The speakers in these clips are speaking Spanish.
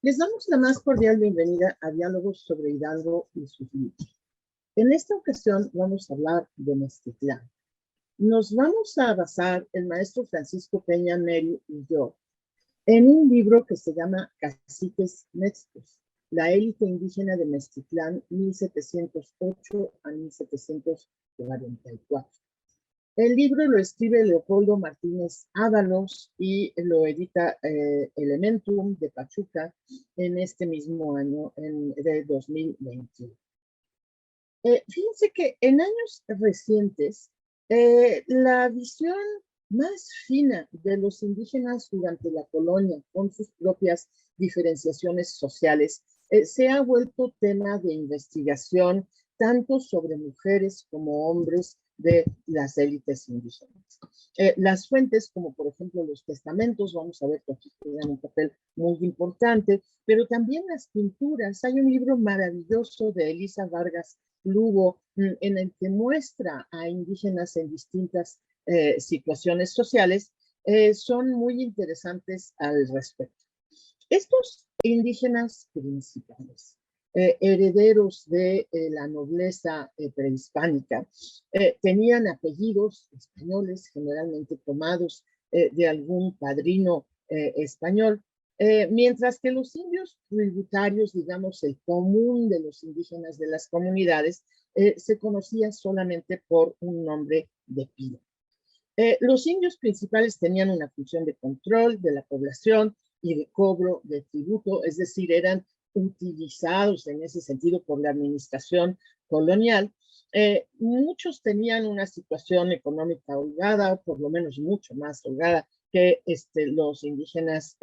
Les damos la más cordial bienvenida a Diálogos sobre Hidalgo y sus libros. En esta ocasión vamos a hablar de Mezquitlán. Nos vamos a basar, el maestro Francisco Peña Neri y yo, en un libro que se llama Caciques Mezcos, la élite indígena de Mezquitlán, 1708 a 1744. El libro lo escribe Leopoldo Martínez Ábalos y lo edita Elementum de Pachuca en este mismo año de 2021. Fíjense que en años recientes, la visión más fina de los indígenas durante la colonia, con sus propias diferenciaciones sociales, se ha vuelto tema de investigación tanto sobre mujeres como hombres de las élites indígenas. Las fuentes, como por ejemplo los testamentos, vamos a ver que aquí juegan un papel muy importante, pero también las pinturas. Hay un libro maravilloso de Elisa Vargas Lugo en el que muestra a indígenas en distintas situaciones sociales, son muy interesantes al respecto. Estos indígenas principales, herederos de la nobleza prehispánica, tenían apellidos españoles, generalmente tomados de algún padrino español, mientras que los indios tributarios, digamos, el común de los indígenas de las comunidades, se conocía solamente por un nombre de pila. Los indios principales tenían una función de control de la población y de cobro de tributo, es decir, eran utilizados en ese sentido por la administración colonial. Muchos tenían una situación económica holgada, o por lo menos mucho más holgada que los indígenas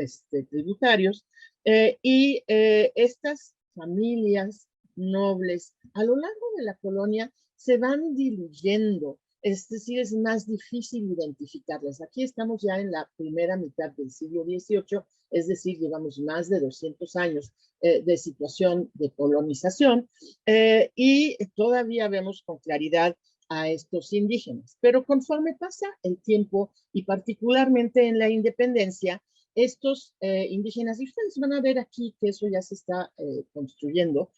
tributarios, y estas familias nobles a lo largo de la colonia se van diluyendo. Es decir, es más difícil identificarlas. Aquí estamos ya en la primera mitad del siglo XVIII, es decir, llevamos más de 200 años de situación de colonización y todavía vemos con claridad a estos indígenas. Pero conforme pasa el tiempo y particularmente en la independencia, estos indígenas, y ustedes van a ver aquí que eso ya se está construyendo,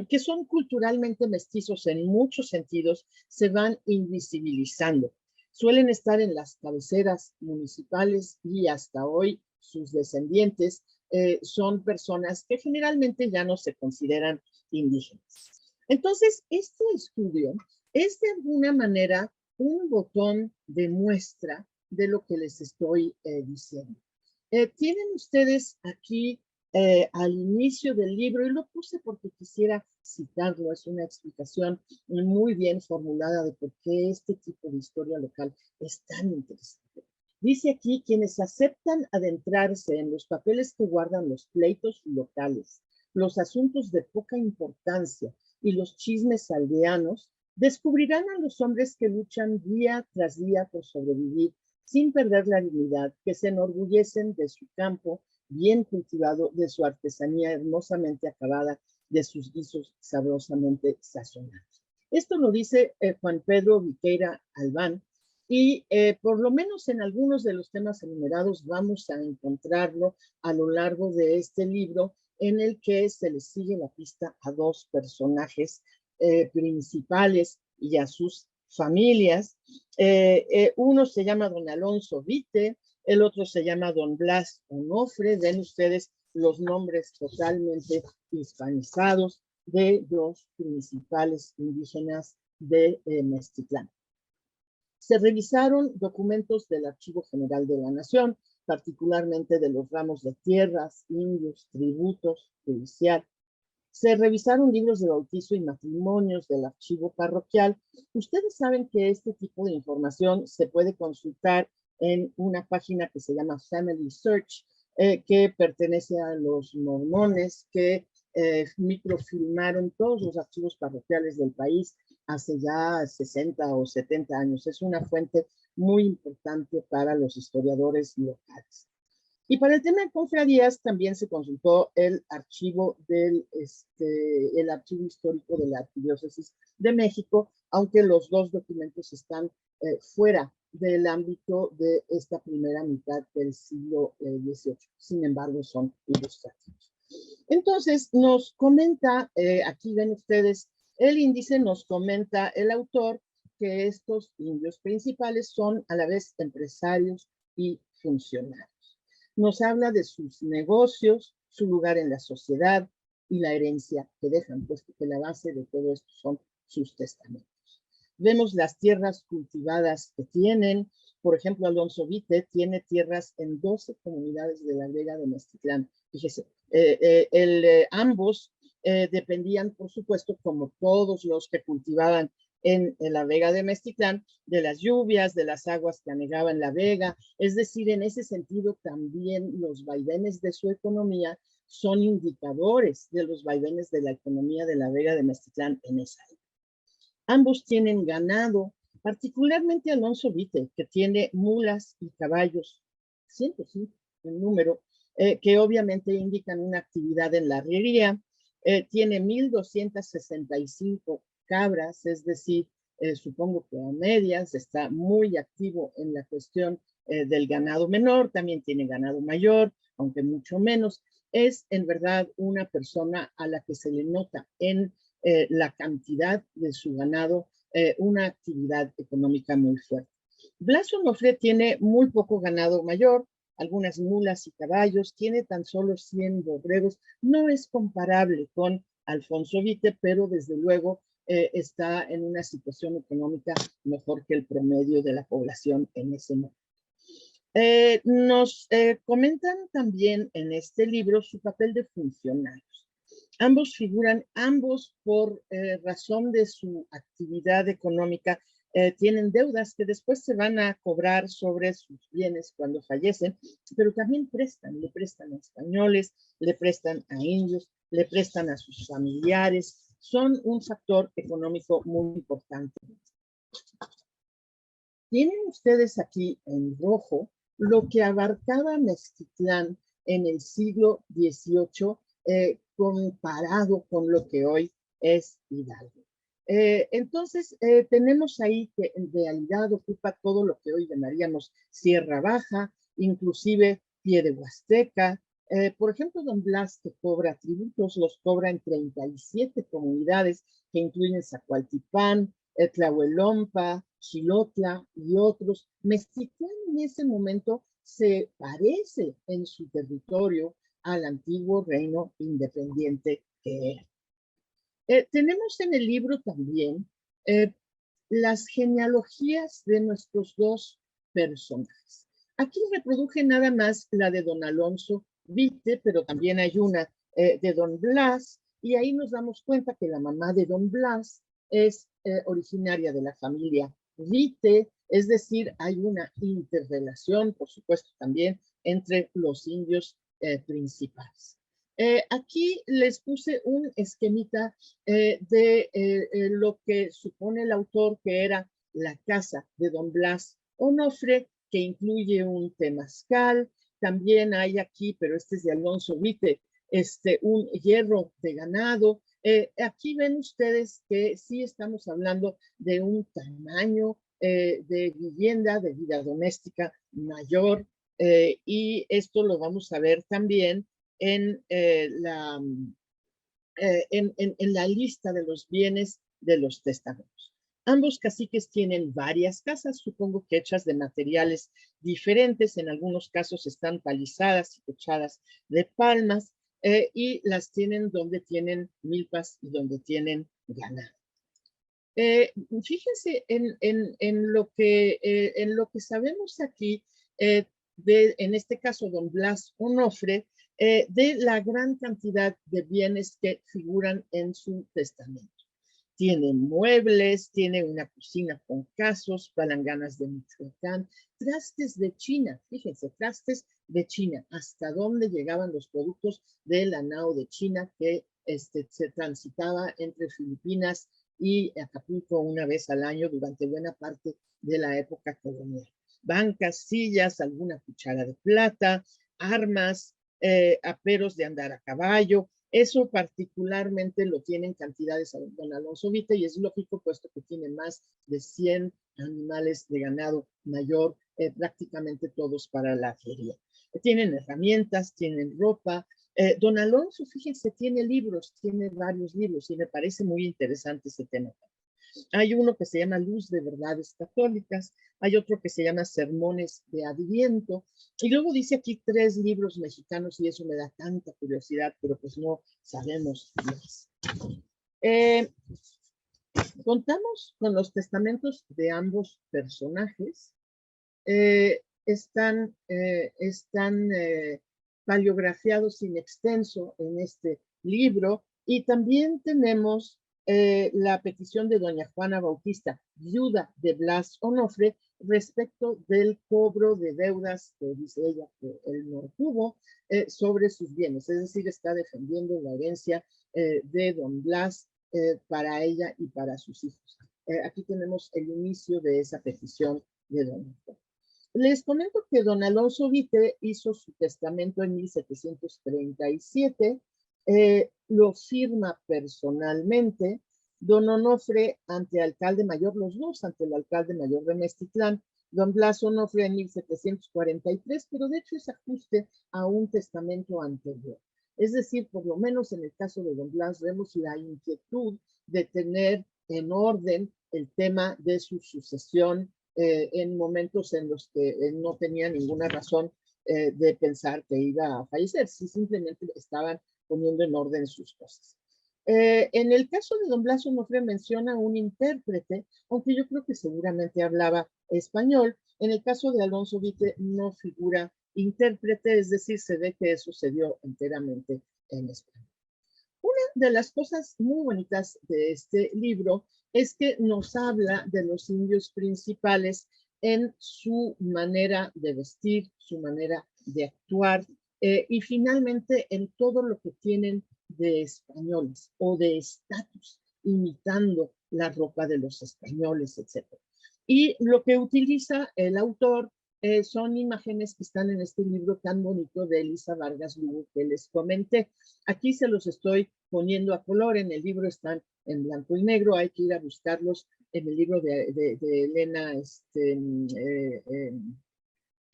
que son culturalmente mestizos en muchos sentidos, se van invisibilizando. Suelen estar en las cabeceras municipales y hasta hoy sus descendientes son personas que generalmente ya no se consideran indígenas. Entonces, este estudio es de alguna manera un botón de muestra de lo que les estoy diciendo. Tienen ustedes aquí al inicio del libro, y lo puse porque quisiera citarlo, es una explicación muy bien formulada de por qué este tipo de historia local es tan interesante. Dice aquí, quienes aceptan adentrarse en los papeles que guardan los pleitos locales, los asuntos de poca importancia y los chismes aldeanos, descubrirán a los hombres que luchan día tras día por sobrevivir sin perder la dignidad, que se enorgullecen de su campo bien cultivado, de su artesanía hermosamente acabada, de sus guisos sabrosamente sazonados. Esto lo dice Juan Pedro Viqueira Albán, y por lo menos en algunos de los temas enumerados vamos a encontrarlo a lo largo de este libro, en el que se le sigue la pista a dos personajes principales y a sus familias. Uno se llama don Alonso Vite, el otro se llama don Blas Onofre. Ven ustedes los nombres totalmente hispanizados de los principales indígenas de Mezquitlán. Se revisaron documentos del Archivo General de la Nación, particularmente de los ramos de tierras, indios, tributos, judicial. Se revisaron libros de bautizo y matrimonios del archivo parroquial. Ustedes saben que este tipo de información se puede consultar en una página que se llama Family Search, que pertenece a los mormones, que microfilmaron todos los archivos parroquiales del país hace ya 60 o 70 años. Es una fuente muy importante para los historiadores locales. Y para el tema de confradías también se consultó el archivo el archivo histórico de la Arquidiócesis de México, aunque los dos documentos están fuera del ámbito de esta primera mitad del siglo XVIII. Sin embargo, son ilustrativos. Entonces, nos comenta, aquí ven ustedes el índice, nos comenta el autor que estos indios principales son a la vez empresarios y funcionarios. Nos habla de sus negocios, su lugar en la sociedad y la herencia que dejan, puesto que la base de todo esto son sus testamentos. Vemos las tierras cultivadas que tienen. Por ejemplo, Alonso Vite tiene tierras en 12 comunidades de la Vega de Meztitlán. Fíjese, ambos dependían, por supuesto, como todos los que cultivaban en la Vega de Meztitlán, de las lluvias, de las aguas que anegaban la vega. Es decir, en ese sentido también los vaivenes de su economía son indicadores de los vaivenes de la economía de la Vega de Meztitlán en esa época. Ambos tienen ganado, particularmente Alonso Vite, que tiene mulas y caballos, 105 en número, que obviamente indican una actividad en la arriería. Tiene 1,265 cabras, es decir, supongo que a medias, está muy activo en la cuestión del ganado menor, también tiene ganado mayor, aunque mucho menos. Es en verdad una persona a la que se le nota en la cantidad de su ganado, una actividad económica muy fuerte. Blas Onofre tiene muy poco ganado mayor, algunas mulas y caballos, tiene tan solo 100 borregos, no es comparable con Alfonso Vite, pero desde luego está en una situación económica mejor que el promedio de la población en ese momento. Nos comentan también en este libro su papel de funcionarios. Ambos figuran, ambos por razón de su actividad económica, tienen deudas que después se van a cobrar sobre sus bienes cuando fallecen, pero también le prestan a españoles, le prestan a indios, le prestan a sus familiares, son un factor económico muy importante. Tienen ustedes aquí en rojo lo que abarcaba Meztitlán en el siglo XVIII comparado con lo que hoy es Hidalgo. Entonces, tenemos ahí que en realidad ocupa todo lo que hoy llamaríamos Sierra Baja, inclusive Pie de Huasteca. Por ejemplo, don Blas, que cobra tributos, los cobra en 37 comunidades que incluyen Zacualtipán, Tlahuelompa, Xilotla y otros. Meztitlán en ese momento se parece en su territorio al antiguo reino independiente que era. Tenemos en el libro también las genealogías de nuestros dos personajes. Aquí reproduje nada más la de don Alonso Vite, pero también hay una de don Blas, y ahí nos damos cuenta que la mamá de don Blas es originaria de la familia Vite, es decir, hay una interrelación, por supuesto, también entre los indios principales. Aquí les puse un esquemita de lo que supone el autor que era la casa de don Blas Onofre, que incluye un temazcal. También hay aquí, pero este es de Alonso Vite, un hierro de ganado. Aquí ven ustedes que sí estamos hablando de un tamaño de vivienda, de vida doméstica mayor, y esto lo vamos a ver también en la lista de los bienes de los testamentos. Ambos caciques tienen varias casas, supongo que hechas de materiales diferentes, en algunos casos están palizadas y techadas de palmas, y las tienen donde tienen milpas y donde tienen ganado. Fíjense en lo que sabemos aquí, en este caso don Blas Onofre, de la gran cantidad de bienes que figuran en su testamento. Tiene muebles, tiene una cocina con casos, palanganas de Michoacán, trastes de China, fíjense, trastes de China, hasta dónde llegaban los productos de la nao de China que se transitaba entre Filipinas y Acapulco una vez al año durante buena parte de la época colonial. Bancas, sillas, alguna cuchara de plata, armas, aperos de andar a caballo. Eso particularmente lo tiene en cantidades a don Alonso Vite y es lógico puesto que tiene más de 100 animales de ganado mayor, prácticamente todos para la feria. Tienen herramientas, tienen ropa. Don Alonso, fíjense, tiene libros, tiene varios libros y me parece muy interesante ese tema. Hay uno que se llama Luz de Verdades Católicas, hay otro que se llama Sermones de Adviento, y luego dice aquí 3 libros mexicanos y eso me da tanta curiosidad, pero pues no sabemos más. Contamos con los testamentos de ambos personajes. Están paleografiados in extenso en este libro y también tenemos la petición de doña Juana Bautista, viuda de Blas Onofre, respecto del cobro de deudas que dice ella que él no tuvo sobre sus bienes, es decir, está defendiendo la herencia de don Blas para ella y para sus hijos. Aquí tenemos el inicio de esa petición de doña Juana. Les comento que don Alonso Vite hizo su testamento en 1737, lo firma personalmente, don Onofre ante alcalde mayor, los dos ante el alcalde mayor de Meztitlán, don Blas Onofre en 1743, pero de hecho es ajuste a un testamento anterior. Es decir, por lo menos en el caso de don Blas vemos la inquietud de tener en orden el tema de su sucesión en momentos en los que no tenía ninguna razón de pensar que iba a fallecer, si simplemente estaban poniendo en orden sus cosas. En el caso de don Blas Onofre menciona un intérprete, aunque yo creo que seguramente hablaba español. En el caso de Alonso Vite no figura intérprete, es decir, se ve que eso se dio enteramente en español. Una de las cosas muy bonitas de este libro es que nos habla de los indios principales en su manera de vestir, su manera de actuar y finalmente en todo lo que tienen de españoles o de estatus, imitando la ropa de los españoles, etc. Y lo que utiliza el autor son imágenes que están en este libro tan bonito de Elisa Vargas Lugo que les comenté. Aquí se los estoy poniendo a color, en el libro están en blanco y negro, hay que ir a buscarlos en el libro de Elena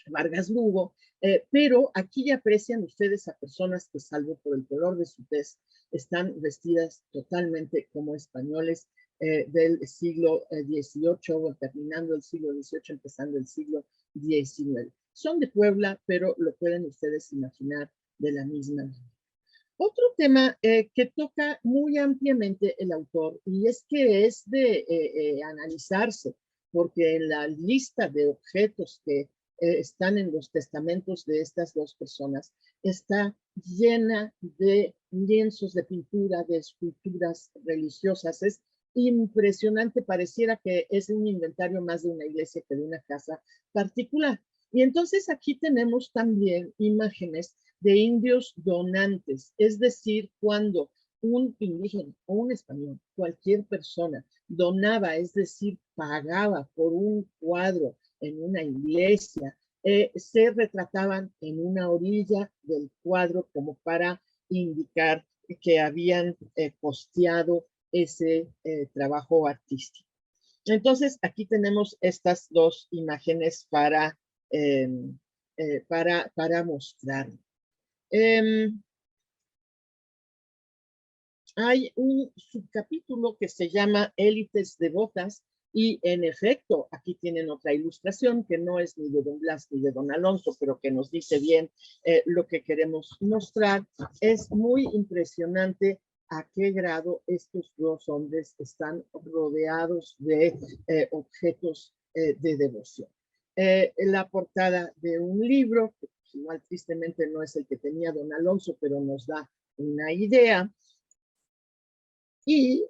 Vargas Lugo, pero aquí ya aprecian ustedes a personas que, salvo por el color de su tez, están vestidas totalmente como españoles del siglo XVIII, terminando el siglo XVIII, empezando el siglo XIX. Son de Puebla, pero lo pueden ustedes imaginar de la misma manera. Otro tema que toca muy ampliamente el autor y es que es de analizarse, porque en la lista de objetos que están en los testamentos de estas dos personas está llena de lienzos de pintura, de esculturas religiosas. Es impresionante, pareciera que es un inventario más de una iglesia que de una casa particular. Y entonces aquí tenemos también imágenes de indios donantes, es decir, cuando un indígena o un español, cualquier persona, donaba, es decir, pagaba por un cuadro en una iglesia, se retrataban en una orilla del cuadro como para indicar que habían costeado ese trabajo artístico. Entonces, aquí tenemos estas dos imágenes para mostrar. Hay un subcapítulo que se llama Élites devotas y en efecto aquí tienen otra ilustración que no es ni de don Blas ni de don Alonso, pero que nos dice bien lo que queremos mostrar. Es muy impresionante a qué grado estos dos hombres están rodeados de objetos de devoción. La portada de un libro, que igual tristemente no es el que tenía don Alonso, pero nos da una idea. Y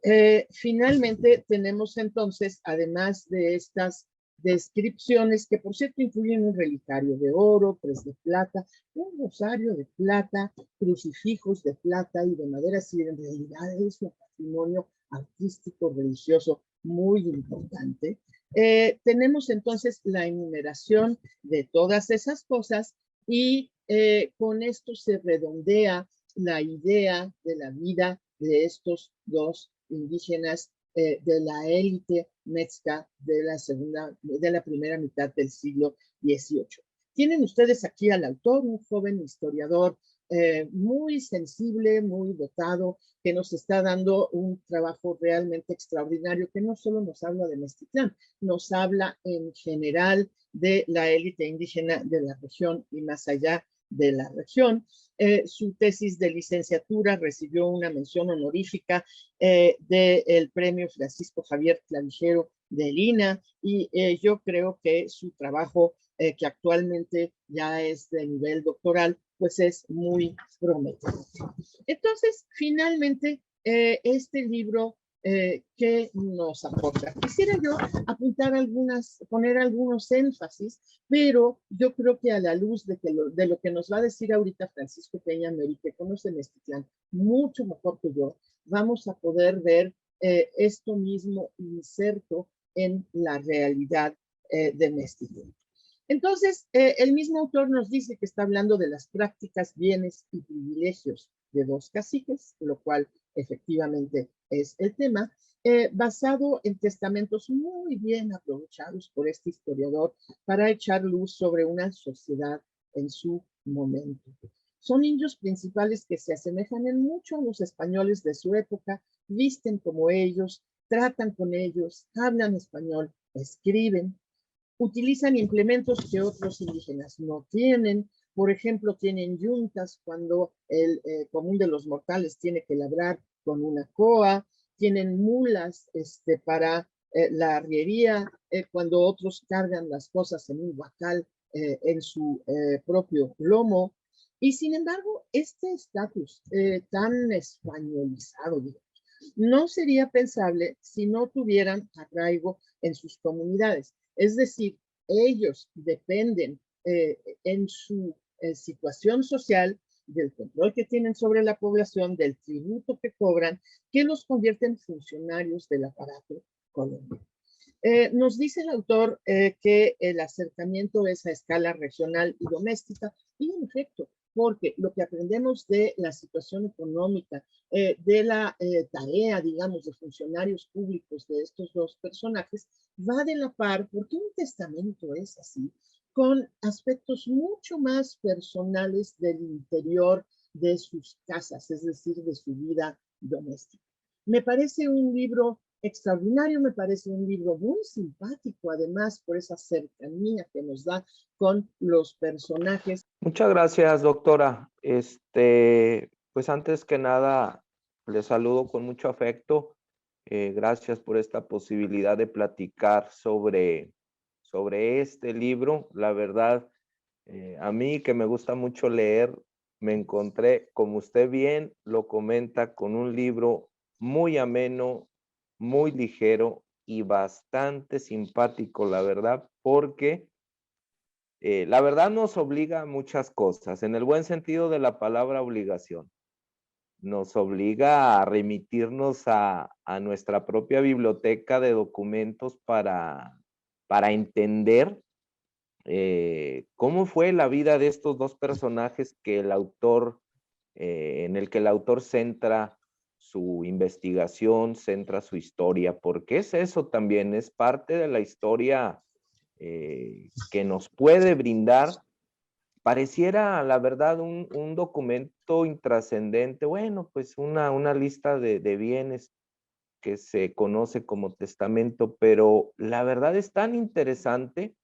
finalmente tenemos entonces, además de estas descripciones, que por cierto incluyen un relicario de oro, 3 de plata, un rosario de plata, crucifijos de plata y de madera, si en realidad es un patrimonio artístico religioso muy importante. Tenemos entonces la enumeración de todas esas cosas y Con esto se redondea la idea de la vida de estos dos indígenas de la élite mexicana de la primera mitad del siglo XVIII. Tienen ustedes aquí al autor, un joven historiador muy sensible, muy dotado, que nos está dando un trabajo realmente extraordinario, que no solo nos habla de Meztitlán, nos habla en general de la élite indígena de la región y más allá de la región. Su tesis de licenciatura recibió una mención honorífica del premio Francisco Javier Clavijero de Lina, y yo creo que su trabajo, que actualmente ya es de nivel doctoral, pues es muy prometedor. Entonces, finalmente, este libro que nos aporta. Quisiera yo poner algunos énfasis, pero yo creo que a la luz de lo que nos va a decir ahorita Francisco Peña Meri, que conoce Meztitlán mucho mejor que yo, vamos a poder ver esto mismo inserto en la realidad de Meztitlán. Entonces, el mismo autor nos dice que está hablando de las prácticas, bienes y privilegios de dos caciques, lo cual efectivamente es el tema, basado en testamentos muy bien aprovechados por este historiador para echar luz sobre una sociedad en su momento. Son indios principales que se asemejan en mucho a los españoles de su época, visten como ellos, tratan con ellos, hablan español, escriben, utilizan implementos que otros indígenas no tienen. Por ejemplo, tienen yuntas cuando el común de los mortales tiene que labrar con una coa, tienen mulas para la arriería, cuando otros cargan las cosas en un huacal en su propio lomo. Y sin embargo, este estatus tan españolizado, digamos, no sería pensable si no tuvieran arraigo en sus comunidades. Es decir, ellos dependen en su situación social del control que tienen sobre la población, del tributo que cobran, que los convierte en funcionarios del aparato colonial. Nos dice el autor que el acercamiento es a escala regional y doméstica, y en efecto, porque lo que aprendemos de la situación económica, de la tarea, digamos, de funcionarios públicos de estos dos personajes, va de la par, porque un testamento es así, con aspectos mucho más personales del interior de sus casas, es decir, de su vida doméstica. Me parece un libro extraordinario, me parece un libro muy simpático, además, por esa cercanía que nos da con los personajes. Muchas gracias, doctora. Pues antes que nada, les saludo con mucho afecto. Gracias por esta posibilidad de platicar sobre este libro. La verdad, a mí que me gusta mucho leer, me encontré, como usted bien lo comenta, con un libro muy ameno, muy ligero y bastante simpático, la verdad, porque la verdad nos obliga a muchas cosas, en el buen sentido de la palabra obligación. Nos obliga a remitirnos a nuestra propia biblioteca de documentos para entender cómo fue la vida de estos dos personajes que el autor, en el que el autor centra su investigación, centra su historia, porque es eso también, es parte de la historia que nos puede brindar. Pareciera, la verdad, un documento intrascendente, bueno, pues una lista de bienes que se conoce como testamento, pero la verdad es tan interesante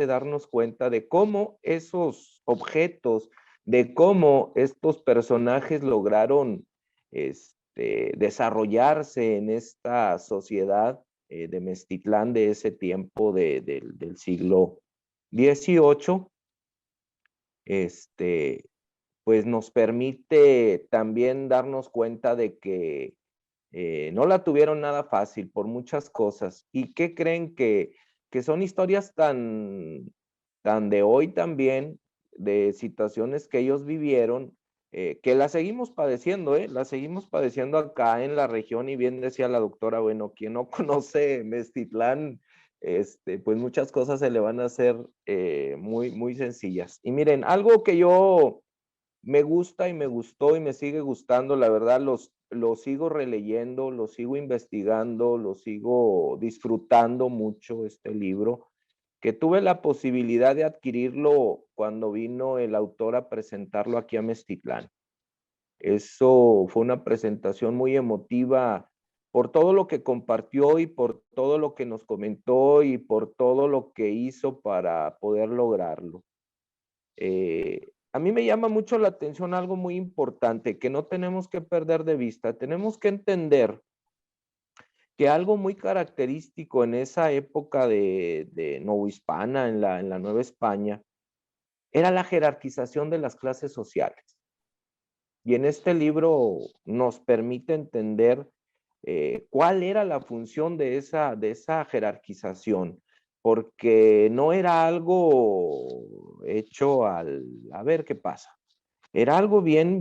darnos cuenta de cómo esos objetos, de cómo estos personajes lograron desarrollarse en esta sociedad de Meztitlán de ese tiempo del siglo XVIII, pues nos permite también darnos cuenta de que no la tuvieron nada fácil por muchas cosas. ¿Y qué creen? Que son historias tan de hoy también, de situaciones que ellos vivieron, que las seguimos padeciendo, las seguimos padeciendo acá en la región. Y bien decía la doctora, bueno, quien no conoce Meztitlán, pues muchas cosas se le van a hacer muy, muy sencillas. Y miren, algo que yo me gusta y me gustó y me sigue gustando, la verdad, lo sigo releyendo, lo sigo investigando, lo sigo disfrutando mucho este libro, que tuve la posibilidad de adquirirlo cuando vino el autor a presentarlo aquí a Meztitlán. Eso fue una presentación muy emotiva por todo lo que compartió y por todo lo que nos comentó y por todo lo que hizo para poder lograrlo. A mí me llama mucho la atención algo muy importante que no tenemos que perder de vista. Tenemos que entender que algo muy característico en esa época de novohispana, en la Nueva España, era la jerarquización de las clases sociales. Y en este libro nos permite entender cuál era la función de esa jerarquización, porque no era algo hecho a ver qué pasa. Era algo bien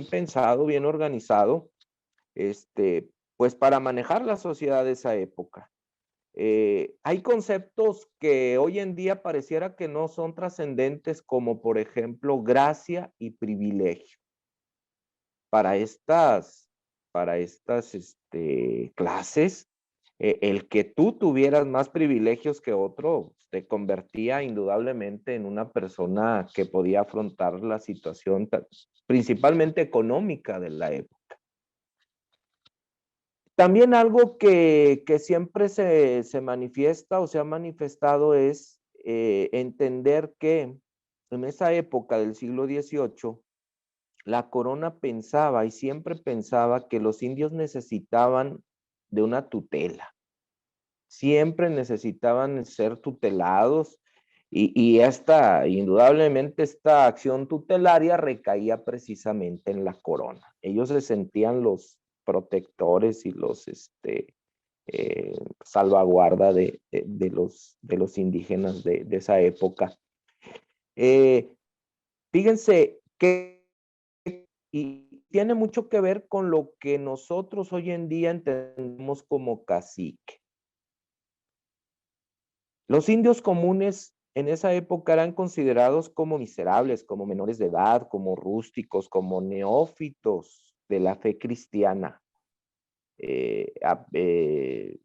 pensado, bien organizado, pues para manejar la sociedad de esa época. Hay conceptos que hoy en día pareciera que no son trascendentes, como por ejemplo gracia y privilegio. Para estas clases, el que tú tuvieras más privilegios que otro te convertía indudablemente en una persona que podía afrontar la situación principalmente económica de la época. También algo que siempre se manifiesta o se ha manifestado es entender que en esa época del siglo XVIII, la corona pensaba y siempre pensaba que los indios necesitaban de una tutela. Siempre necesitaban ser tutelados y indudablemente esta acción tutelaria recaía precisamente en la corona. Ellos se sentían los protectores y los salvaguarda de los indígenas de esa época. Fíjense que y tiene mucho que ver con lo que nosotros hoy en día entendemos como cacique. Los indios comunes en esa época eran considerados como miserables, como menores de edad, como rústicos, como neófitos de la fe cristiana.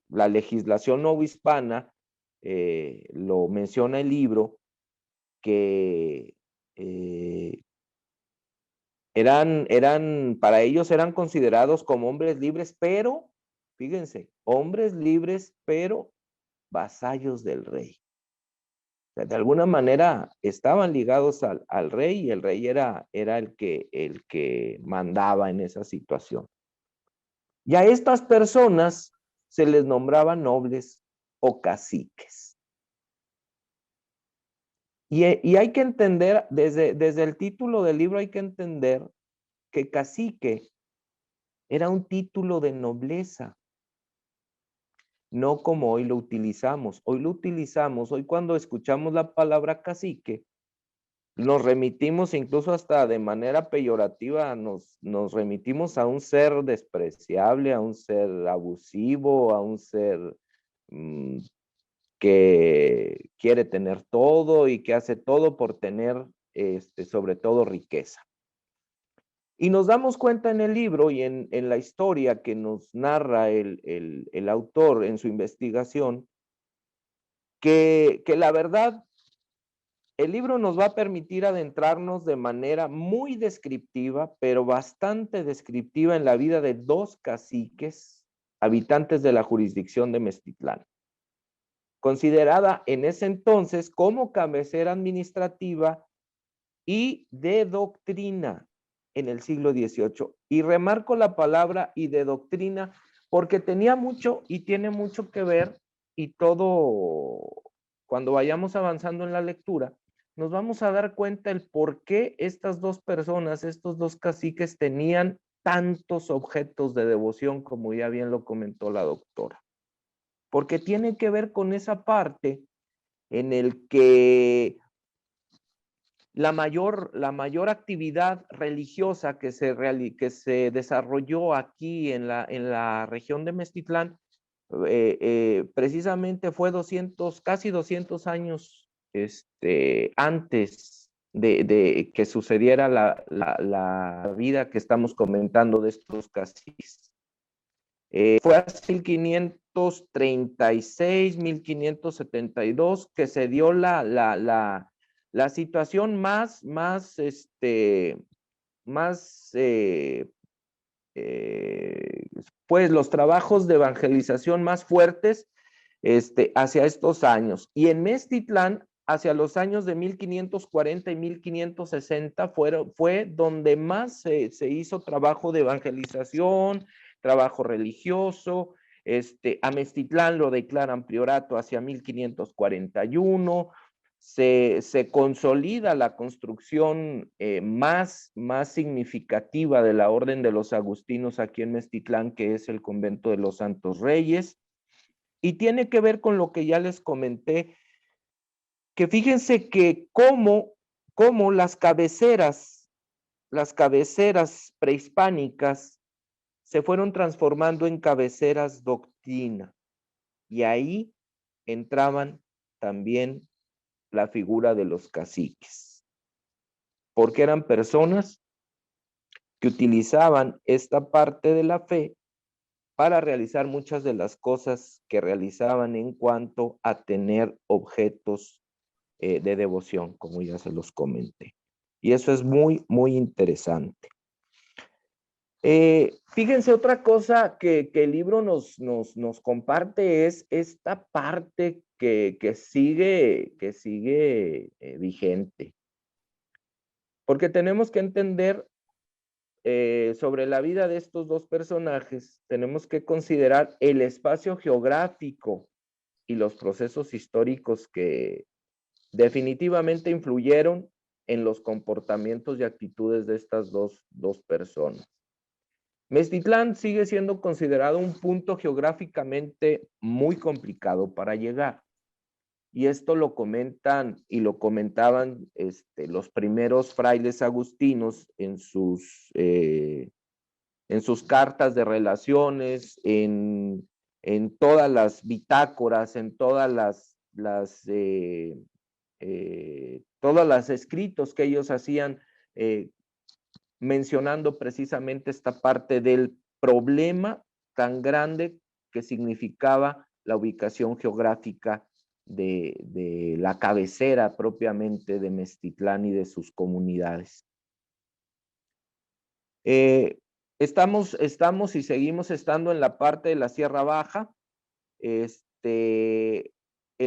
La legislación novohispana lo menciona el libro, que para ellos eran considerados como hombres libres, pero, fíjense, hombres libres, pero vasallos del rey. O sea, de alguna manera estaban ligados al rey y el rey era el que mandaba en esa situación. Y a estas personas se les nombraba nobles o caciques. Y hay que entender, desde el título del libro hay que entender que cacique era un título de nobleza, no como hoy lo utilizamos. Hoy cuando escuchamos la palabra cacique, nos remitimos incluso hasta de manera peyorativa, nos remitimos a un ser despreciable, a un ser abusivo, a un ser que quiere tener todo y que hace todo por tener, sobre todo, riqueza. Y nos damos cuenta en el libro y en la historia que nos narra el autor en su investigación, que la verdad, el libro nos va a permitir adentrarnos de manera muy descriptiva, pero bastante descriptiva en la vida de dos caciques, habitantes de la jurisdicción de Meztitlán, considerada en ese entonces como cabecera administrativa y de doctrina en el siglo XVIII. Y remarco la palabra y de doctrina porque tenía mucho y tiene mucho que ver, y todo, cuando vayamos avanzando en la lectura, nos vamos a dar cuenta el por qué estas dos personas, estos dos caciques, tenían tantos objetos de devoción, como ya bien lo comentó la doctora. Porque tiene que ver con esa parte en el que la mayor actividad religiosa que se desarrolló aquí en la región de Meztitlán precisamente fue casi 200 años antes de que sucediera la vida que estamos comentando de estos caciques. Fue hacia 1536, 1572 que se dio la situación más pues los trabajos de evangelización más fuertes hacia estos años. Y en Meztitlán, hacia los años de 1540 y 1560, fue donde más se hizo trabajo de evangelización, trabajo religioso. A Meztitlán lo declaran priorato hacia 1541. Se consolida la construcción más significativa de la Orden de los Agustinos aquí en Meztitlán, que es el Convento de los Santos Reyes. Y tiene que ver con lo que ya les comenté, que fíjense que cómo las cabeceras prehispánicas se fueron transformando en cabeceras doctrina. Y ahí entraban también la figura de los caciques, porque eran personas que utilizaban esta parte de la fe para realizar muchas de las cosas que realizaban en cuanto a tener objetos de devoción, como ya se los comenté. Y eso es muy, muy interesante. Fíjense, otra cosa que el libro nos comparte es esta parte que sigue vigente. Porque tenemos que entender sobre la vida de estos dos personajes, tenemos que considerar el espacio geográfico y los procesos históricos que definitivamente influyeron en los comportamientos y actitudes de estas dos personas. Meztitlán sigue siendo considerado un punto geográficamente muy complicado para llegar. Y esto lo comentan y lo comentaban los primeros frailes agustinos en sus cartas de relaciones, en todas las bitácoras, en todas todos los escritos que ellos hacían, mencionando precisamente esta parte del problema tan grande que significaba la ubicación geográfica de la cabecera propiamente de Meztitlán y de sus comunidades. Estamos y seguimos estando en la parte de la Sierra Baja. El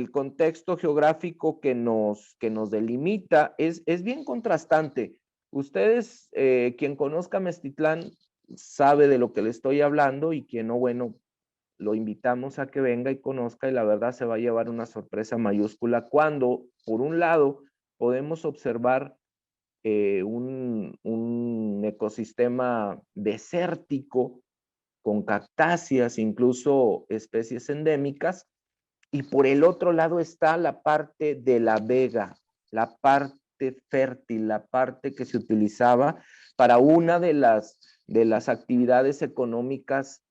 contexto geográfico que nos delimita es bien contrastante. Ustedes, quien conozca Meztitlán, sabe de lo que le estoy hablando, y quien no, bueno, lo invitamos a que venga y conozca, y la verdad se va a llevar una sorpresa mayúscula cuando, por un lado, podemos observar un ecosistema desértico con cactáceas, incluso especies endémicas, y por el otro lado está la parte de la vega, la parte fértil, la parte que se utilizaba para una de las actividades económicas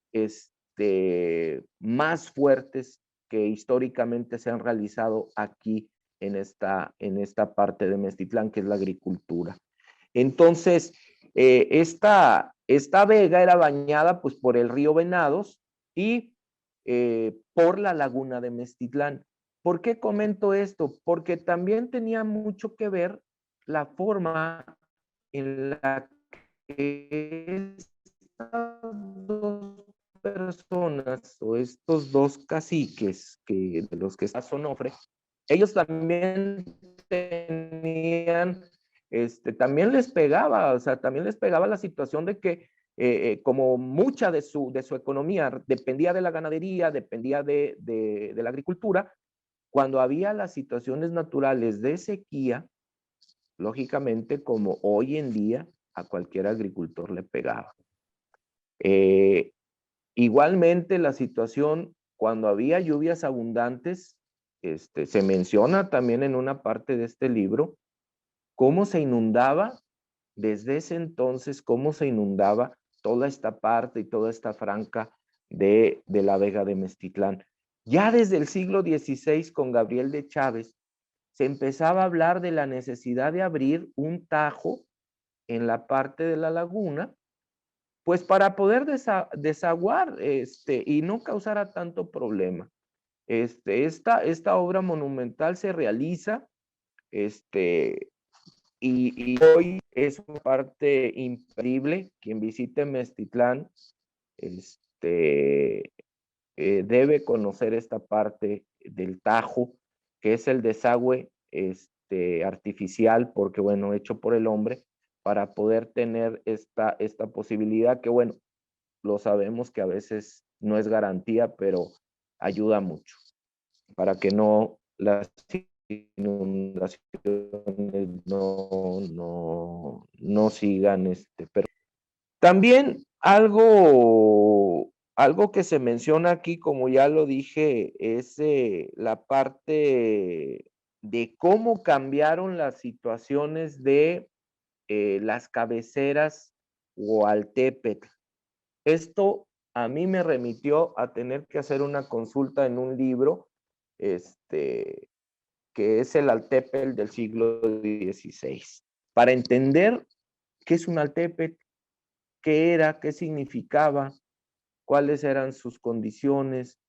más fuertes que históricamente se han realizado aquí en esta parte de Meztitlán, que es la agricultura. Entonces, esta vega era bañada pues por el río Venados y por la laguna de Meztitlán. ¿Por qué comento esto? Porque también tenía mucho que ver la forma en la que estas dos personas o estos dos caciques de los que está Sonofre, ellos también tenían, también les pegaba, o sea, también les pegaba la situación de que como mucha de su economía dependía de la ganadería, dependía de la agricultura, cuando había las situaciones naturales de sequía, lógicamente, como hoy en día, a cualquier agricultor le pegaba. Igualmente, la situación cuando había lluvias abundantes, se menciona también en una parte de este libro, cómo se inundaba desde ese entonces, cómo se inundaba toda esta parte y toda esta franja de la Vega de Meztitlán. Ya desde el siglo XVI, con Gabriel de Chávez, se empezaba a hablar de la necesidad de abrir un tajo en la parte de la laguna, pues para poder desaguar y no causara tanto problema. Esta obra monumental se realiza y hoy es una parte imperdible. Quien visite Meztitlán debe conocer esta parte del Tajo, que es el desagüe artificial, porque bueno, hecho por el hombre, para poder tener esta posibilidad que bueno, lo sabemos que a veces no es garantía, pero ayuda mucho para que no las inundaciones no sigan. Pero también algo que se menciona aquí, como ya lo dije, es la parte de cómo cambiaron las situaciones de las cabeceras Hualtépetl. Esto a mí me remitió a tener que hacer una consulta en un libro, que es el Altépetl del siglo XVI, para entender qué es un Altépetl, qué era, qué significaba, cuáles eran sus condiciones,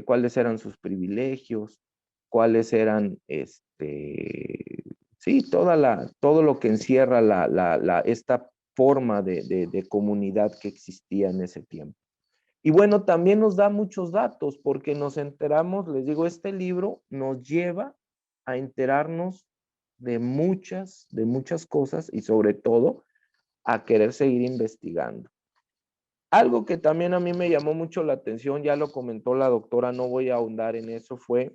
cuáles eran sus privilegios, cuáles eran, sí, todo lo que encierra esta forma de comunidad que existía en ese tiempo. Y bueno, también nos da muchos datos porque nos enteramos, les digo, este libro nos lleva a enterarnos de muchas cosas y sobre todo a querer seguir investigando. Algo que también a mí me llamó mucho la atención, ya lo comentó la doctora, no voy a ahondar en eso, fue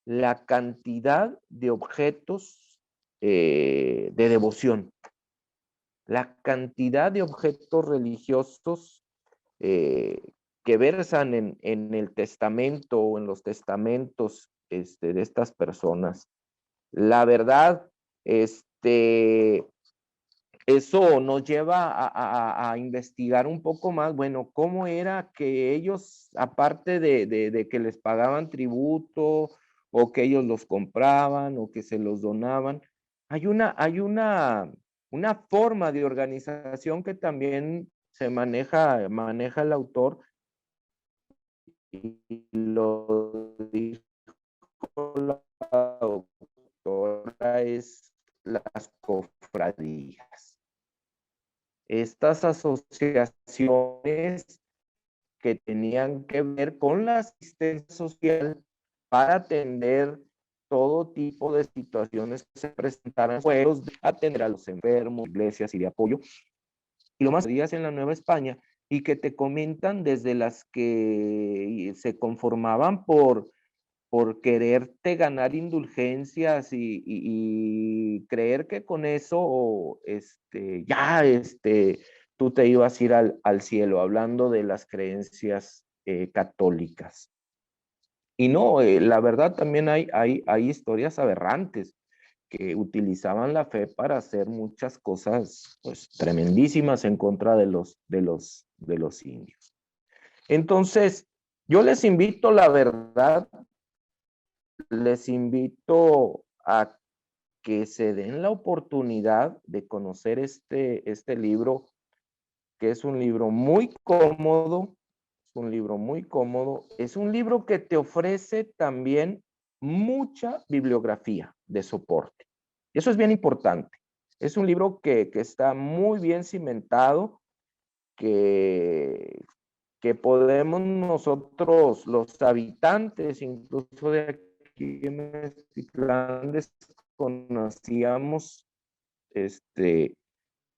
la cantidad de objetos de devoción, la cantidad de objetos religiosos que versan en el testamento o en los testamentos de estas personas. La verdad, eso nos lleva a investigar un poco más, bueno, cómo era que ellos, aparte de que les pagaban tributo o que ellos los compraban o que se los donaban, hay una forma de organización que también se maneja el autor y lo dijo la doctora, es las cofradías. Estas asociaciones que tenían que ver con la asistencia social para atender todo tipo de situaciones que se presentaran, juegos, atender a los enfermos, iglesias y de apoyo. Y lo más días en la Nueva España, y que te comentan desde las que se conformaban por quererte ganar indulgencias y creer que con eso tú te ibas a ir al cielo, hablando de las creencias católicas. Y no, la verdad también hay historias aberrantes que utilizaban la fe para hacer muchas cosas pues tremendísimas en contra de los indios. Entonces, yo les invito, la verdad, les invito a que se den la oportunidad de conocer este libro, que es un libro muy cómodo, es un libro que te ofrece también mucha bibliografía de soporte. Eso es bien importante. Es un libro que está muy bien cimentado, que podemos nosotros, los habitantes, incluso de aquí en Meztitlán, desconocíamos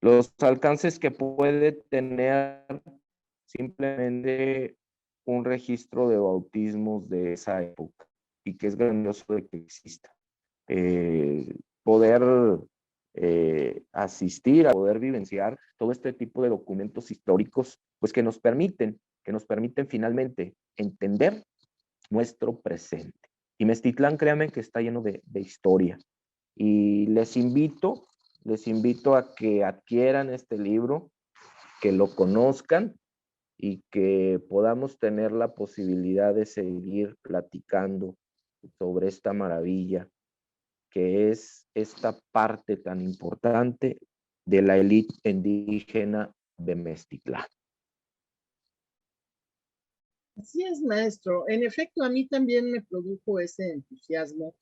los alcances que puede tener simplemente un registro de bautismos de esa época, y que es grandioso de que exista. Poder asistir, a poder vivenciar todo este tipo de documentos históricos, pues que nos permiten finalmente entender nuestro presente. Y Meztitlán, créanme que está lleno de historia. Y les invito a que adquieran este libro, que lo conozcan y que podamos tener la posibilidad de seguir platicando sobre esta maravilla que es esta parte tan importante de la élite indígena de Meztitlán. Así es, maestro. En efecto, a mí también me produjo ese entusiasmo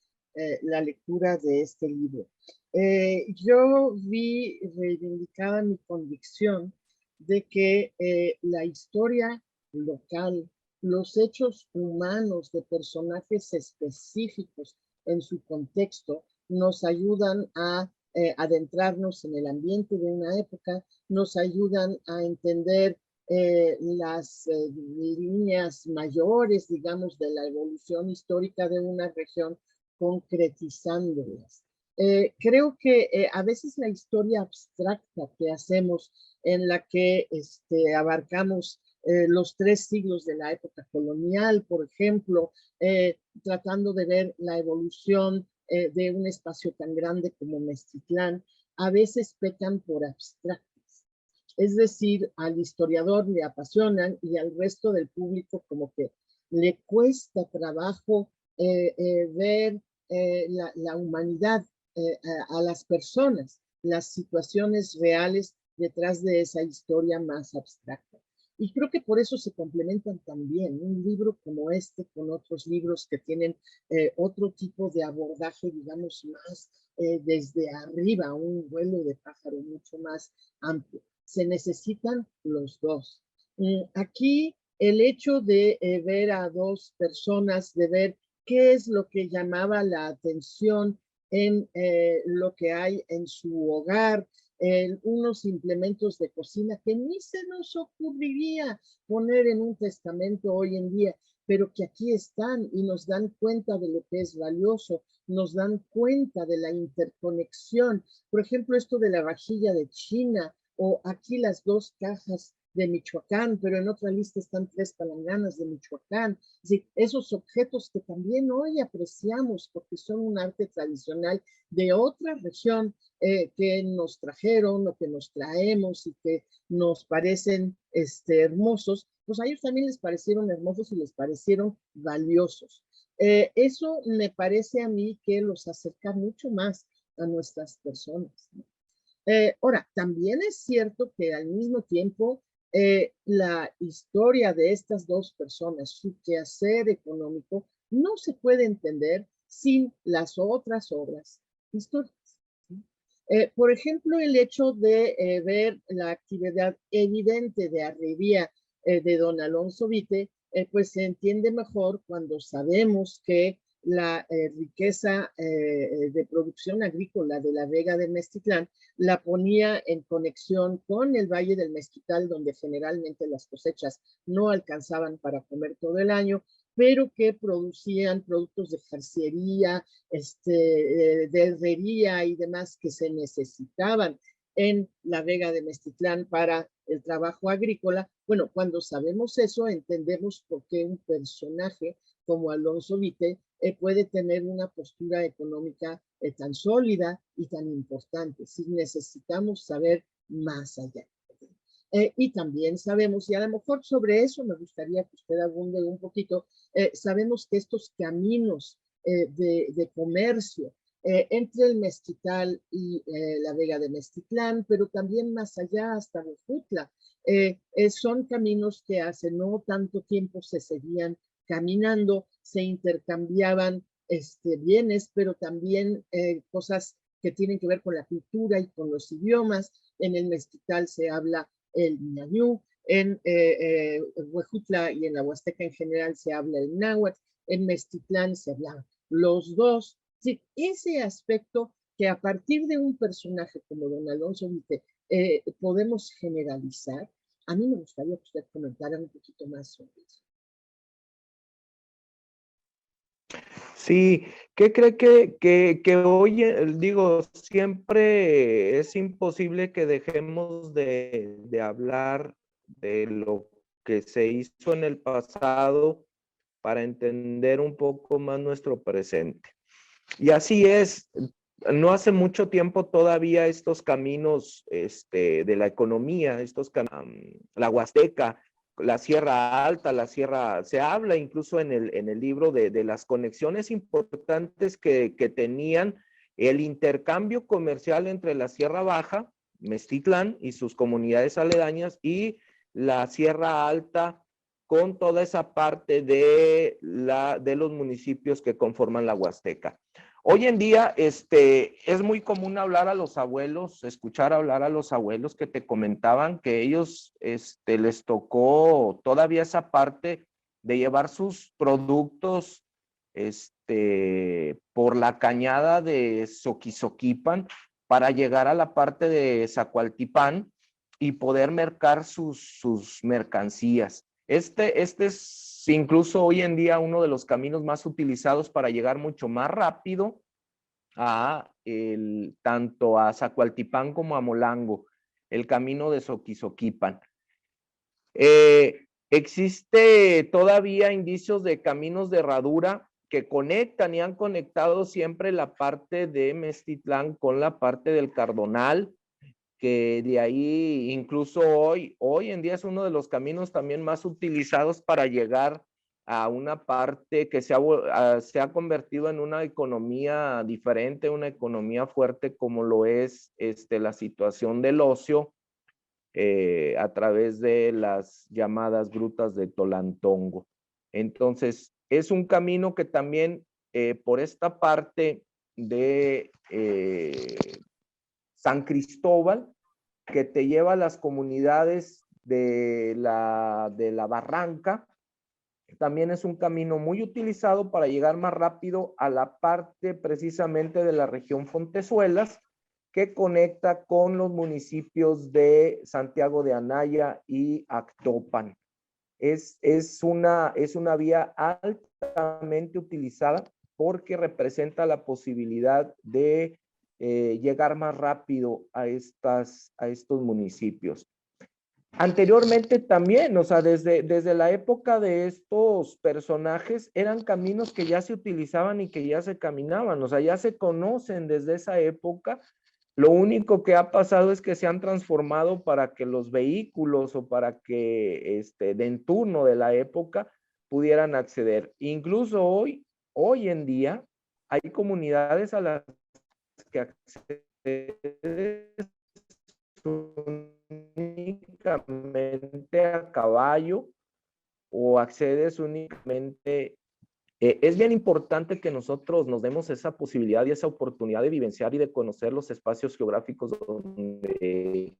la lectura de este libro. Yo vi reivindicada mi convicción de que la historia local, los hechos humanos de personajes específicos en su contexto, nos ayudan a adentrarnos en el ambiente de una época, nos ayudan a entender las líneas mayores, digamos, de la evolución histórica de una región, concretizándolas. Creo que a veces la historia abstracta que hacemos, en la que abarcamos los 3 siglos de la época colonial, por ejemplo, tratando de ver la evolución de un espacio tan grande como Meztitlán, a veces pecan por abstracto. Es decir, al historiador le apasionan y al resto del público como que le cuesta trabajo ver la humanidad, a las personas, las situaciones reales detrás de esa historia más abstracta. Y creo que por eso se complementan también un libro como este con otros libros que tienen otro tipo de abordaje, digamos, más desde arriba, un vuelo de pájaro mucho más amplio. Se necesitan los dos. Aquí el hecho de ver a 2 personas, de ver qué es lo que llamaba la atención en lo que hay en su hogar, unos implementos de cocina que ni se nos ocurriría poner en un testamento hoy en día, pero que aquí están y nos dan cuenta de lo que es valioso, nos dan cuenta de la interconexión. Por ejemplo, esto de la vajilla de China, o aquí las 2 cajas de Michoacán, pero en otra lista están 3 palanganas de Michoacán. Es decir, esos objetos que también hoy apreciamos porque son un arte tradicional de otra región que nos trajeron o que nos traemos y que nos parecen hermosos, pues a ellos también les parecieron hermosos y les parecieron valiosos. Eso me parece a mí que los acerca mucho más a nuestras personas, ¿no? Ahora, también es cierto que al mismo tiempo la historia de estas 2 personas, su quehacer económico, no se puede entender sin las otras obras históricas. Por ejemplo, el hecho de ver la actividad evidente de Arribía de don Alonso Vite, pues se entiende mejor cuando sabemos que la riqueza de producción agrícola de la Vega de Meztitlán la ponía en conexión con el Valle del Mezquital, donde generalmente las cosechas no alcanzaban para comer todo el año, pero que producían productos de jarciería, de herrería y demás que se necesitaban en la Vega de Meztitlán para el trabajo agrícola. Bueno, cuando sabemos eso, entendemos por qué un personaje como Alonso Vite puede tener una postura económica tan sólida y tan importante. Si necesitamos saber más allá. Y también sabemos, y a lo mejor sobre eso me gustaría que usted abunde un poquito, sabemos que estos caminos de comercio entre el Mezquital y la Vega de Meztitlán, pero también más allá hasta Huejutla, son caminos que hace no tanto tiempo se seguían caminando, se intercambiaban bienes, pero también cosas que tienen que ver con la cultura y con los idiomas. En el Mezquital se habla el ñañú, en Huejutla y en la Huasteca en general se habla el náhuatl, en Meztitlán se hablan los dos. Sí, ese aspecto que a partir de un personaje como don Alonso Vite podemos generalizar, a mí me gustaría que usted comentara un poquito más sobre eso. Sí, ¿qué cree que hoy, digo, siempre es imposible que dejemos de hablar de lo que se hizo en el pasado para entender un poco más nuestro presente? Y así es, no hace mucho tiempo todavía estos caminos de la economía, la Huasteca, la Sierra Alta, la Sierra, se habla incluso en el libro de las conexiones importantes que tenían el intercambio comercial entre la Sierra Baja, Meztitlán y sus comunidades aledañas, y la Sierra Alta con toda esa parte de los municipios que conforman la Huasteca. Hoy en día es muy común hablar a los abuelos, escuchar hablar a los abuelos que te comentaban que ellos les tocó todavía esa parte de llevar sus productos por la cañada de Soquisoquipan para llegar a la parte de Zacualtipán y poder mercar sus mercancías. Este es incluso hoy en día uno de los caminos más utilizados para llegar mucho más rápido tanto a Zacualtipán como a Molango, el camino de Soquisoquipan. Existe todavía indicios de caminos de herradura que conectan y han conectado siempre la parte de Meztitlán con la parte del Cardonal, que de ahí incluso hoy en día es uno de los caminos también más utilizados para llegar a una parte que se ha convertido en una economía diferente, una economía fuerte como lo es la situación del ocio a través de las llamadas grutas de Tolantongo. Entonces, es un camino que también por esta parte de San Cristóbal, que te lleva a las comunidades de la Barranca, también es un camino muy utilizado para llegar más rápido a la parte precisamente de la región Fontezuelas, que conecta con los municipios de Santiago de Anaya y Actopan. Es una vía altamente utilizada porque representa la posibilidad de llegar más rápido a estos municipios. Anteriormente también, o sea, desde la época de estos personajes, eran caminos que ya se utilizaban y que ya se caminaban, o sea, ya se conocen desde esa época. Lo único que ha pasado es que se han transformado para que los vehículos o para que de en turno de la época pudieran acceder. Incluso hoy en día, hay comunidades a las que acceden únicamente a caballo o accedes únicamente. Es bien importante que nosotros nos demos esa posibilidad y esa oportunidad de vivenciar y de conocer los espacios geográficos donde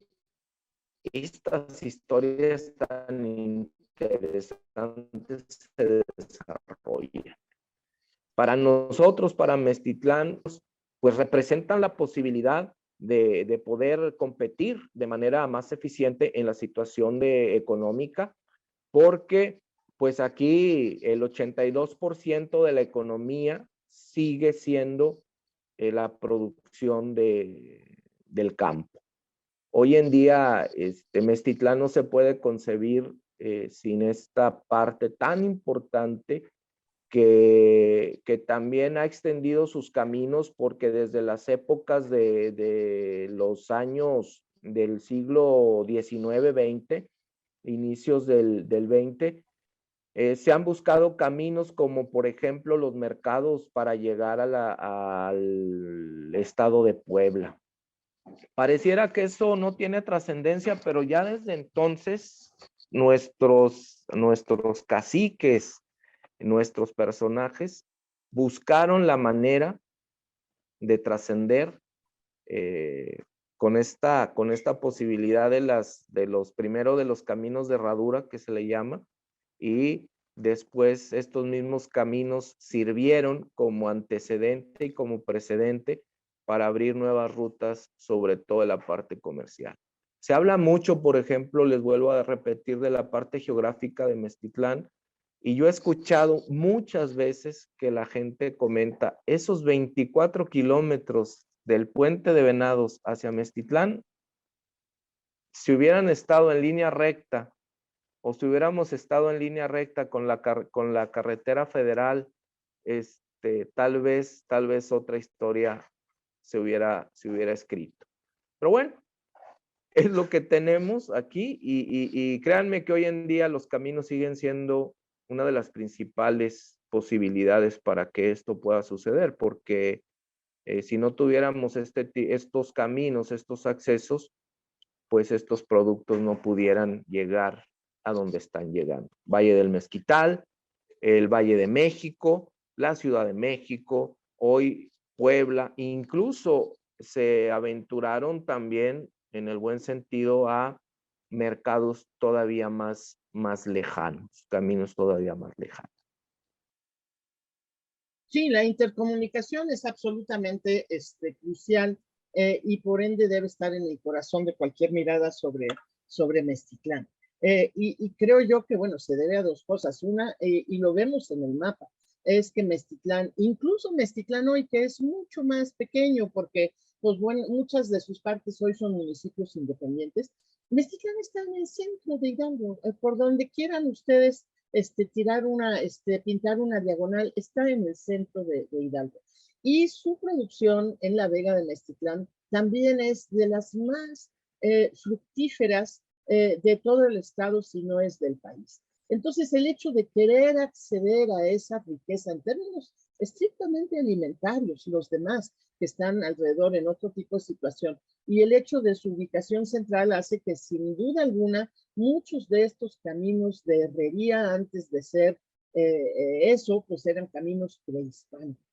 estas historias tan interesantes se desarrollan. Para nosotros, para Meztitlán, pues representan la posibilidad de poder competir de manera más eficiente en la situación económica, porque pues aquí el 82% de la economía sigue siendo la producción del campo. Hoy en día Meztitlán no se puede concebir sin esta parte tan importante que también ha extendido sus caminos, porque desde las épocas de los años del siglo XIX-XX, inicios del XX, se han buscado caminos como por ejemplo los mercados para llegar al estado de Puebla. Pareciera que eso no tiene trascendencia, pero ya desde entonces nuestros caciques, nuestros personajes buscaron la manera de trascender con esta posibilidad de los primero de los caminos de herradura que se le llama, y después estos mismos caminos sirvieron como antecedente y como precedente para abrir nuevas rutas, sobre todo en la parte comercial. Se habla mucho, por ejemplo, les vuelvo a repetir, de la parte geográfica de Meztitlán, y yo he escuchado muchas veces que la gente comenta, esos 24 kilómetros del puente de Venados hacia Meztitlán, si hubieran estado en línea recta, o si hubiéramos estado en línea recta con la carretera federal, tal vez otra historia se hubiera escrito. Pero bueno, es lo que tenemos aquí y créanme que hoy en día los caminos siguen siendo una de las principales posibilidades para que esto pueda suceder, porque si no tuviéramos estos caminos, estos accesos, pues estos productos no pudieran llegar a donde están llegando. Valle del Mezquital, el Valle de México, la Ciudad de México, hoy Puebla, incluso se aventuraron también, en el buen sentido, a mercados todavía más lejanos, caminos todavía más lejanos. Sí, la intercomunicación es absolutamente crucial y por ende debe estar en el corazón de cualquier mirada sobre Meztitlán. Y creo yo que, bueno, se debe a dos cosas. Una, y lo vemos en el mapa, es que Meztitlán, incluso Meztitlán hoy, que es mucho más pequeño, porque, pues bueno, muchas de sus partes hoy son municipios independientes, Meztitlán está en el centro de Hidalgo, por donde quieran ustedes pintar una diagonal, está en el centro de Hidalgo. Y su producción en la Vega de Meztitlán también es de las más fructíferas de todo el estado, si no es del país. Entonces, el hecho de querer acceder a esa riqueza en términos estrictamente alimentarios, los demás que están alrededor en otro tipo de situación, y el hecho de su ubicación central hace que sin duda alguna muchos de estos caminos de herrería antes de ser eso, pues eran caminos prehispánicos.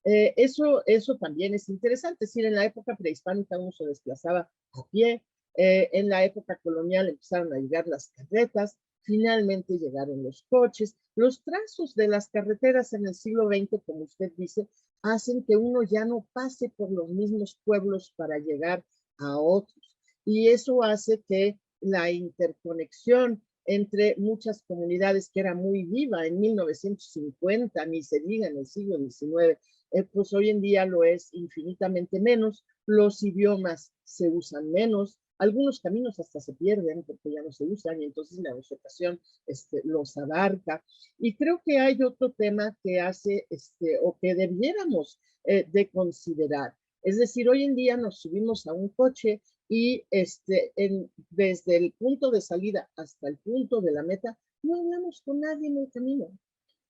Eso también es interesante, es decir, en la época prehispánica uno se desplazaba a pie, en la época colonial empezaron a llegar las carretas, finalmente llegaron los coches, los trazos de las carreteras en el siglo XX, como usted dice, hacen que uno ya no pase por los mismos pueblos para llegar a otros. Y eso hace que la interconexión entre muchas comunidades que era muy viva en 1950, ni se diga en el siglo XIX, pues hoy en día lo es infinitamente menos, los idiomas se usan menos, algunos caminos hasta se pierden porque ya no se usan y entonces la vegetación los abarca. Y creo que hay otro tema que hace o que debiéramos de considerar. Es decir, hoy en día nos subimos a un coche y desde el punto de salida hasta el punto de la meta, no hablamos con nadie en el camino.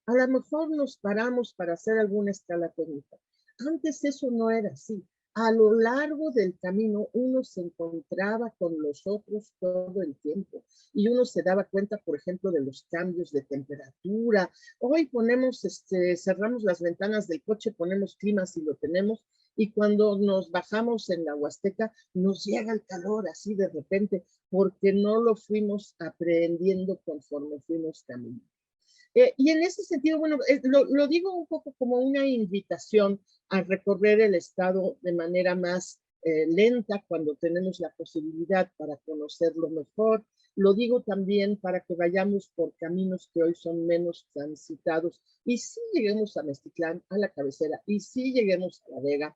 A lo mejor nos paramos para hacer alguna escala técnica. Antes eso no era así. A lo largo del camino uno se encontraba con los otros todo el tiempo y uno se daba cuenta, por ejemplo, de los cambios de temperatura. Hoy cerramos las ventanas del coche, ponemos clima si lo tenemos y cuando nos bajamos en la Huasteca nos llega el calor así de repente porque no lo fuimos aprendiendo conforme fuimos caminando. Y en ese sentido, bueno, lo digo un poco como una invitación a recorrer el estado de manera más lenta cuando tenemos la posibilidad para conocerlo mejor. Lo digo también para que vayamos por caminos que hoy son menos transitados y sí lleguemos a Meztitlán, a la cabecera, y sí lleguemos a La Vega,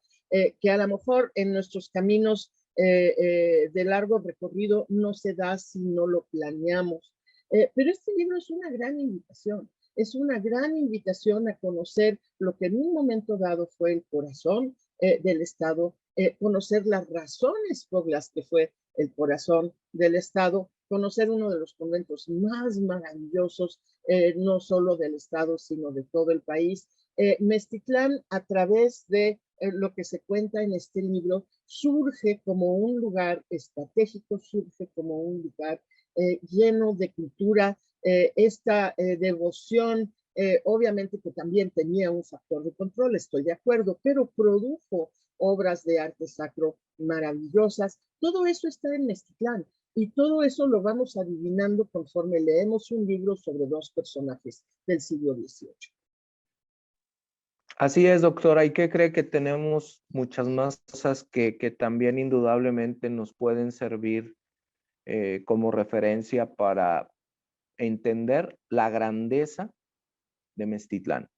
que a lo mejor en nuestros caminos de largo recorrido no se da si no lo planeamos. Pero este libro es una gran invitación a conocer lo que en un momento dado fue el corazón del Estado, conocer las razones por las que fue el corazón del Estado, conocer uno de los conventos más maravillosos, no solo del Estado, sino de todo el país. Meztitlán, a través de lo que se cuenta en este libro, surge como un lugar estratégico, surge como un lugar lleno de cultura, esta devoción, obviamente que también tenía un factor de control, estoy de acuerdo, pero produjo obras de arte sacro maravillosas. Todo eso está en Meztitlán y todo eso lo vamos adivinando conforme leemos un libro sobre dos personajes del siglo XVIII. Así es, doctora. ¿Y qué cree? Que tenemos muchas más cosas que también indudablemente nos pueden servir como referencia para entender la grandeza de Meztitlán.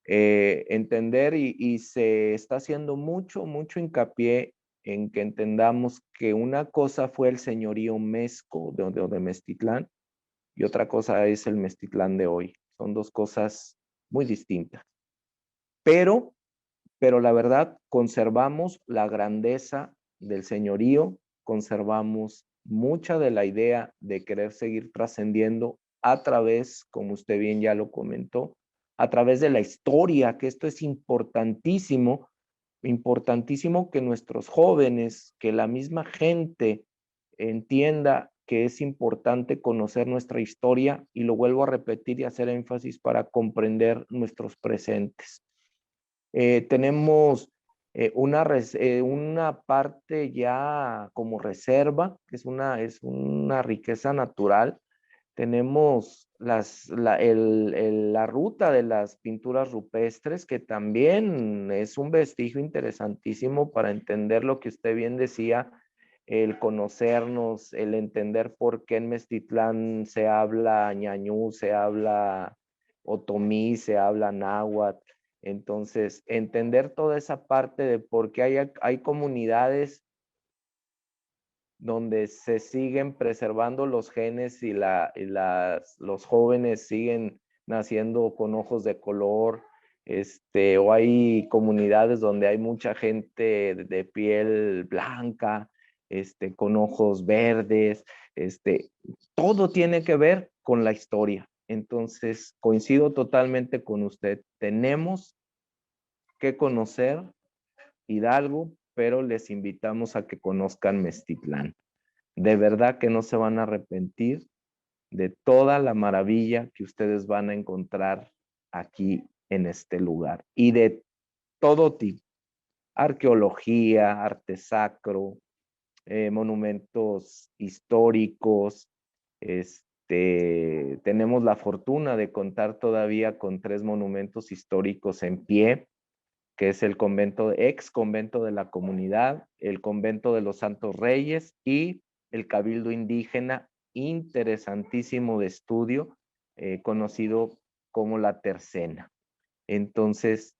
Entender y se está haciendo mucho hincapié en que entendamos que una cosa fue el señorío mezco de Meztitlán y otra cosa es el Meztitlán de hoy. Son dos cosas muy distintas. Pero la verdad, conservamos la grandeza del señorío conservamos mucha de la idea de querer seguir trascendiendo a través, como usted bien ya lo comentó, a través de la historia, que esto es importantísimo, importantísimo que nuestros jóvenes, que la misma gente entienda que es importante conocer nuestra historia, y lo vuelvo a repetir y hacer énfasis para comprender nuestros presentes. Tenemos una parte ya como reserva, que es una riqueza natural. Tenemos la ruta de las pinturas rupestres, que también es un vestigio interesantísimo para entender lo que usted bien decía, el conocernos, el entender por qué en Meztitlán se habla ñañú, se habla otomí, se habla náhuatl. Entonces, entender toda esa parte de por qué hay comunidades donde se siguen preservando los genes y los jóvenes siguen naciendo con ojos de color, o hay comunidades donde hay mucha gente de piel blanca, con ojos verdes, todo tiene que ver con la historia. Entonces, coincido totalmente con usted. Tenemos que conocer Hidalgo, pero les invitamos a que conozcan Meztitlán. De verdad que no se van a arrepentir de toda la maravilla que ustedes van a encontrar aquí en este lugar, y de todo tipo: arqueología, arte sacro, monumentos históricos. Tenemos la fortuna de contar todavía con 3 monumentos históricos en pie, que es el ex convento de la comunidad, el convento de los Santos Reyes y el Cabildo Indígena, interesantísimo de estudio, conocido como la Tercena. Entonces,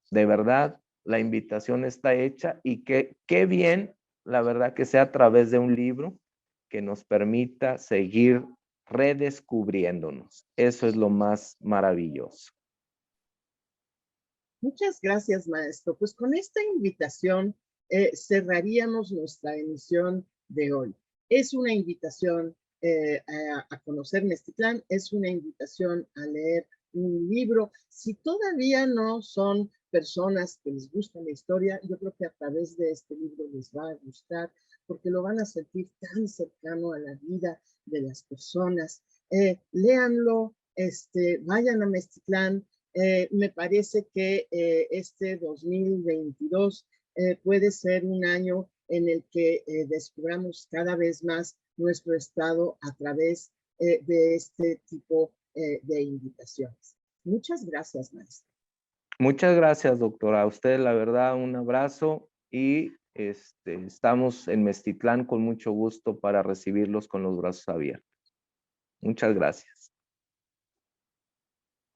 de verdad, la invitación está hecha, y qué bien, la verdad, que sea a través de un libro que nos permita seguir redescubriéndonos. Eso es lo más maravilloso. Muchas gracias, maestro. Pues con esta invitación cerraríamos nuestra emisión de hoy. Es una invitación a conocer Meztitlán, es una invitación a leer un libro. Si todavía no son personas que les gusta la historia, yo creo que a través de este libro les va a gustar, porque lo van a sentir tan cercano a la vida de las personas. Léanlo, vayan a Meztitlán. Me parece que este 2022 puede ser un año en el que descubramos cada vez más nuestro estado a través de este tipo de invitaciones. Muchas gracias, maestro. Muchas gracias, doctora. A usted, la verdad, un abrazo, y estamos en Meztitlán con mucho gusto para recibirlos con los brazos abiertos. Muchas gracias.